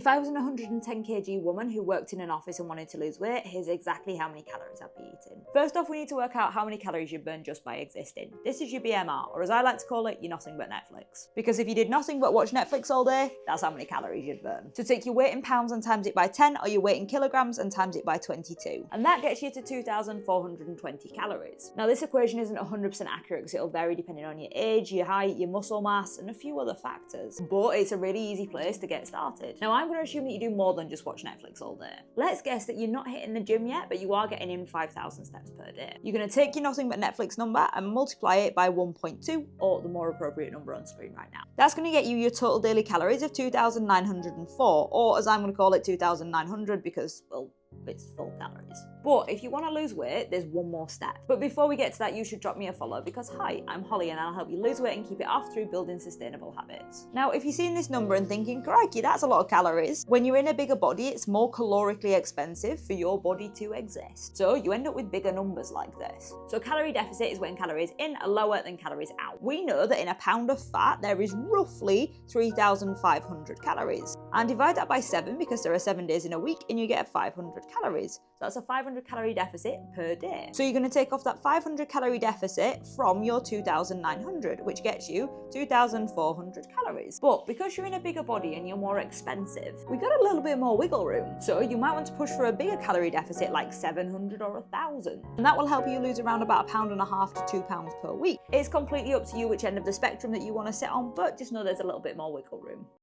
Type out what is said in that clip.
If I was an 110 kg woman who worked in an office and wanted to lose weight, here's exactly how many calories I'd be eating. First off, we need to work out how many calories you burn just by existing. This is your BMR, or as I like to call it, your nothing but Netflix. Because if you did nothing but watch Netflix all day, that's how many calories you'd burn. So take your weight in pounds and times it by 10, or your weight in kilograms and times it by 22. And that gets you to 2,420 calories. Now this equation isn't 100% accurate because it'll vary depending on your age, your height, your muscle mass, and a few other factors. But it's a really easy place to get started. Now I'm going to assume that you do more than just watch Netflix all day. Let's guess that you're not hitting the gym yet, but you are getting in 5,000 steps per day. You're going to take your nothing but Netflix number and multiply it by 1.2, or the more appropriate number on screen right now. That's going to get you your total daily calories of 2,904, or as I'm going to call it, 2,900 because, well, it's full calories. But if you want to lose weight, there's one more step. But before we get to that, you should drop me a follow because hi, I'm Holly and I'll help you lose weight and keep it off through building sustainable habits. Now, if you're seeing this number and thinking, crikey, that's a lot of calories, when you're in a bigger body, it's more calorically expensive for your body to exist. So you end up with bigger numbers like this. So calorie deficit is when calories in are lower than calories out. We know that in a pound of fat, there is roughly 3,500 calories. And divide that by 7 because there are 7 days in a week and you get 500 calories. So that's a 500 calorie deficit per day. So you're going to take off that 500 calorie deficit from your 2,900, which gets you 2,400 calories. But because you're in a bigger body and you're more expensive, we got a little bit more wiggle room. So you might want to push for a bigger calorie deficit like 700 or 1,000. And that will help you lose around about 1.5 to 2 pounds per week. It's completely up to you which end of the spectrum that you want to sit on, but just know there's a little bit more wiggle room.